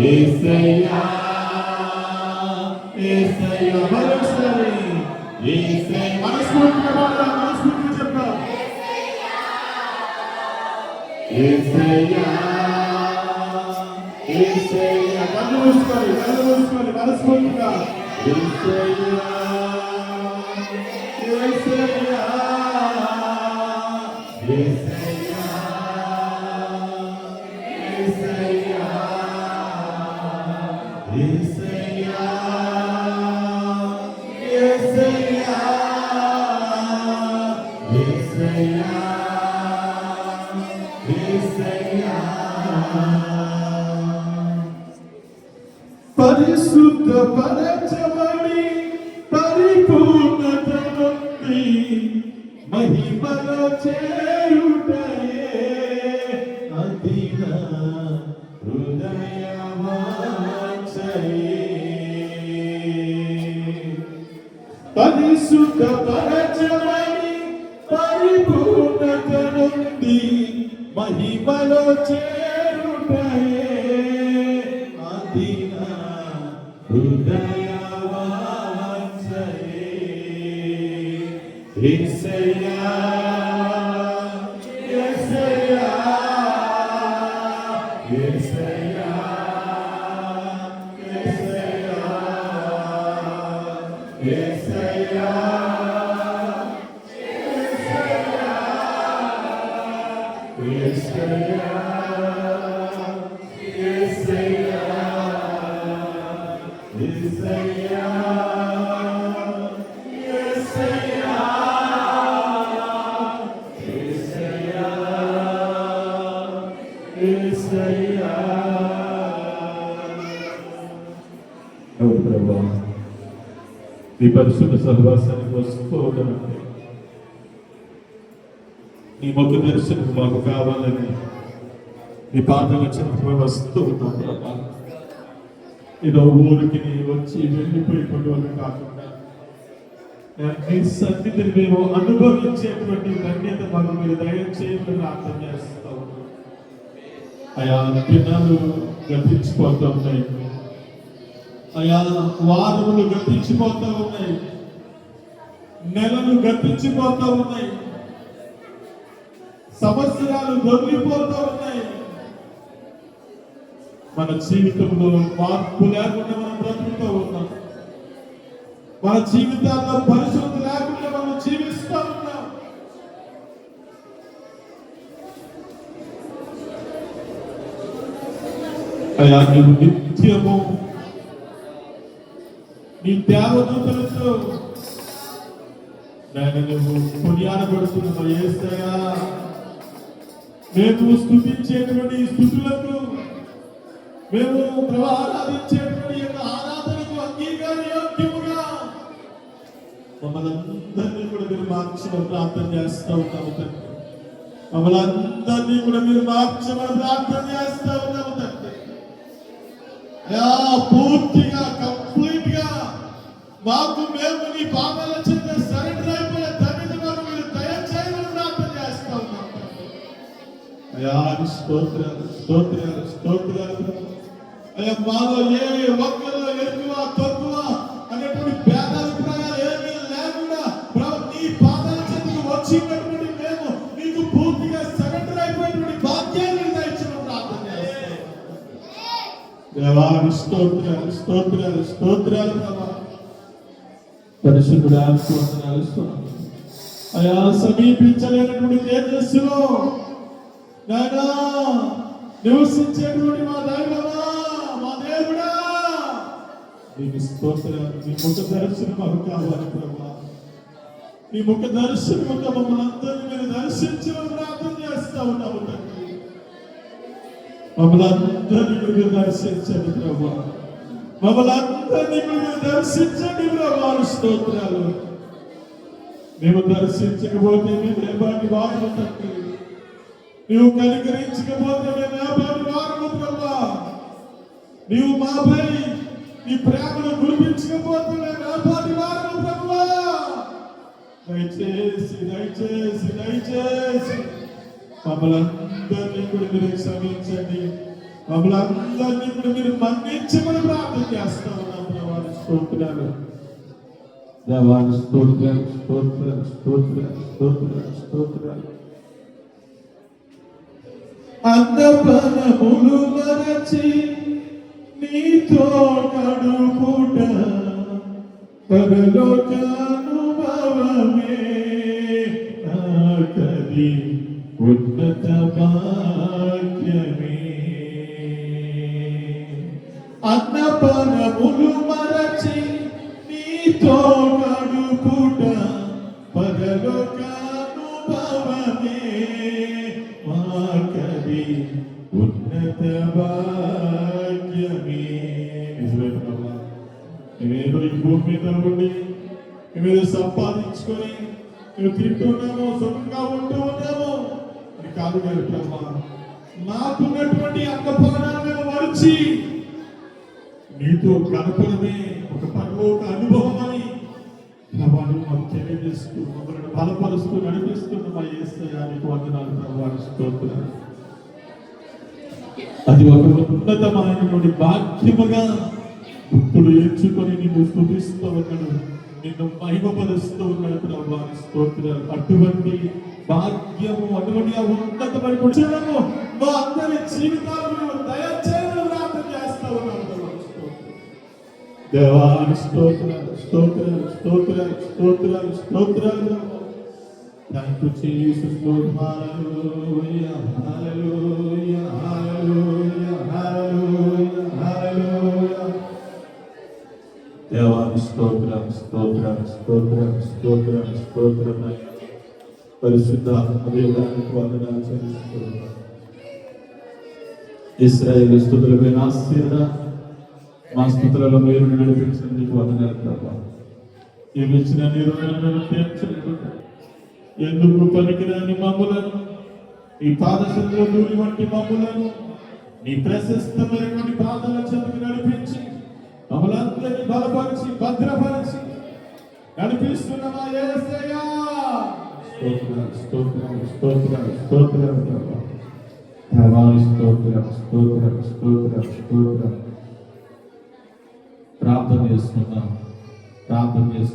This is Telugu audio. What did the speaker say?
యేసయ్యా యేసయ్యా మరోసారి యేసయ్యా మనస్ఫూర్తిగా చెప్తా యేసయ్యా యేసయ్యా కళ్ళు మూసుకోవాలి మనస్ఫూర్తిగా యేసయ్యా యేసయ్యా యేసయ్యా యేసయ్యా యేసయ్యా యేసయ్యా యేసయ్యా యేసయ్యా పరిశుద్ధ పరచబడి పరిపూర్ణత నుండి మహిమలో చేయుటయే అదిన హృదయవాంఛయే పరిశుద్ధ పరచబడి పరిపూర్ణత నుండి మహిమలో చేయుటయే అదిన హృదయవాంఛయే యేసయ్యా యేసయ్యా యేసయ్యా యేసయ్యా యేసయ్యా యేసయ్యా యేసయ్యా అవును ప్రభువా, నీ పరిశుద్ధ సహవాసానికి వస్తూ ఉండమంటే నీ ముఖ దర్శనం మాకు కావాలని నీ పాటల చెంతకు వస్తూ ఉన్నాం ప్రభా. ఏదో ఊరికి నీ వచ్చి వెళ్ళిపోయిపోవడం వల్ల కాకుండా నీ సన్నిధిని మేము అనుభవించేటువంటి ధన్యత మాకు మీరు దయచేయమని ప్రార్థన చేస్తూ ఉన్నాం. అయా దినాలు గతించిపోతూ ఉన్నాయి, అయా వారములు గతించిపోతూ ఉన్నాయి, నెలలు గతించిపోతూ ఉన్నాయి, సంవత్సరాలు దొరికిపోతూ ఉన్నాయి. మన జీవితంలో మార్పు లేకుండా మనం బ్రతుకుతూ ఉన్నాం. మన జీవితాల్లో పరిశుద్ధి లేకుండా మనం జీవిస్తూ ఉన్నాం. అయా నువ్వు నిత్యము నీ దేవదూతలతో నేను నువ్వు కొనియాడబడుతున్నావు యేసయ్యా. మేము స్తుతించేటువంటి స్థుతులకు, మేము ఆరాధించేటువంటి ఆరాధనకు అంగీకారయోగ్యముగా మమ్మల్ని అందరినీ కూడా మీరు మార్చమని ప్రార్థన చేస్తూ ఉన్నాము తండ్రి. మమ్మల్ని అందరినీ కూడా మీరు మార్చమని ప్రార్థన చేస్తూ ఉన్నాము తండ్రి. పూర్తిగా కంప్లీట్ గా మాకు మేము నీ పాదాల చెంత సరెండర్ అయిపోయే ధన్యత మాకు మీరు దయచేయమని ప్రార్థన చేస్తూ ఉన్నాము తండ్రి. అయా స్తోత్రాలు స్తోత్రాలు స్తోత్రాలు. అయ్యా మాలో ఏ ఒక్కలో ఎక్కువ తక్కువ అనేటువంటి భేదాభిప్రాయాలు ఏమీ లేకుండా నీ పాదాల చెంతకు వచ్చినటువంటి మేము నీకు పూర్తిగా సరెండర్ అయిపోయినటువంటి భాగ్యాన్ని దయచేయమని ప్రార్థన చేస్తాం. స్తోత్రాలు స్తోత్రాలు స్తోత్రాలు ప్రభా. పరిశుద్ధుడా వందనాలు స్తోత్రాలు. అయా సమీపించలేనటువంటి తేజస్సులో నాయనా నివసించేటువంటి మా దైవమా, మా దేవుడా, నీకు స్తోత్రాలు. నీ ముఖ దర్శనం మాకు కావాలి ప్రభా. నీ ముఖ దర్శనంతో మమ్మల్ని అందరినీ మీరు దర్శించమని ప్రార్థన చేస్తా ఉన్నాము తండ్రి. మమ్మల్ని అందరినీ మీరు దర్శించండి ప్రభా. మమ్మల్ని అందరినీ మీరు దర్శించండి ప్రభా. స్తోత్రాలు. మేము దర్శించకపోతే మేము రేపాటి వారు తండ్రి. నీవు కనికరించకపోతే మేము రేపాటి వారు ప్రభా. నీవు మాపై నీ ప్రేమను కురిపించకపోతే మేము రేపాటి వారు ప్రభా. దయచేసి దయచేసి దయచేసి మమ్మల్ని అందరినీ కూడా మీరు క్షమించండి. మమ్మల్ని అందరినీ ఇప్పుడు మీరు మన్నించమని ప్రార్థన చేస్తా ఉన్నాం దేవాని స్తోత్రాలు. దేవాని స్తోత్రాలు స్తోత్రాలు స్తోత్రాలు స్తోత్రాలు స్తోత్రాలు. అన్నపనములు మరచి నీతో కడుపుట పరలోకానుభవమే నాకది ఉన్నత భాగ్యమే. అన్నపనములు మరచి నీతో కడుపుట పరలోకానుభవమే మాకది ఉన్నత భాగ్యమే. నిజమైన ప్రభా, మేమేదో ఈ భూమి మీద ఉండి మేమేదో సంపాదించుకొని మేము తింటున్నామో సుఖంగా ఉంటూ ఉన్నామో అని కాదు గారు ప్రభా. నాకున్నటువంటి అన్నపానాలను మరచి నీతో గడపడమే ఒక పరలోక అనుభవం అని ప్రభాను మాకు తెలియజేస్తూ మమ్మల్ని బలపరుస్తూ నడిపిస్తున్న మా యేసయ్యానికి వందనాలు ప్రభాని స్తోత్రాలు. అది ఒక ఉన్నతమైనటువంటి భాగ్యముగా భక్తులు ఎంచుకొని నిన్ను స్తుతిస్తూ ఉన్నాడు, నిన్ను మహిమపరుస్తూ ఉన్నాడు ప్రభాని స్తోత్రాలు. అటువంటి భాగ్యము, అటువంటి ఆ ఉన్నతమైన కూర్చోడము మా అందరి జీవితాలను దయచేయడం ప్రార్థన చేస్తా ఉన్నాడు. దేవాని స్తోత్రాలు స్తోత్రాలు స్తోత్రాలు స్తోత్రాలు స్తోత్రాలు. Thank you Jesus Lord. Hallelujah hallelujah hallelujah hallelujah hallelujah. దేవాని స్తోత్రాలు స్తోత్రాలు స్తోత్రాలు స్తోత్రాలు స్తోత్రాలు. పరిశుద్ధ దేవునికి వందనాలు చెల్లిస్తున్నాను. ఇశ్రాయేలు స్తుతులపైన ఆశీర్వాద మా స్థుతులలో మీరు నడిపించిన నీకు వందనాలు ప్రభా. ఏమి ఇచ్చిన నీరు తీర్చలేదు. ఎందుకు పనికిరాని మమ్ములను, నీ పాదశంలో దూరి వంటి మమ్ములను నీ ప్రశస్తమైనటువంటి పాదాల చెందుకు నడిపించి మమ్మల్ని బలపరిచి భద్రపరిచి నడిపిస్తున్న మా యేసయ్యా స్తోత్రాలు స్తోత్రాలు స్తోత్రాలు స్తోత్రాలు ప్రభా. దేవాని స్తోత్రాలు స్తోత్రాలు స్తోత్రాలు స్తోత్రాలు. ప్రార్థన చేస్తున్నాం.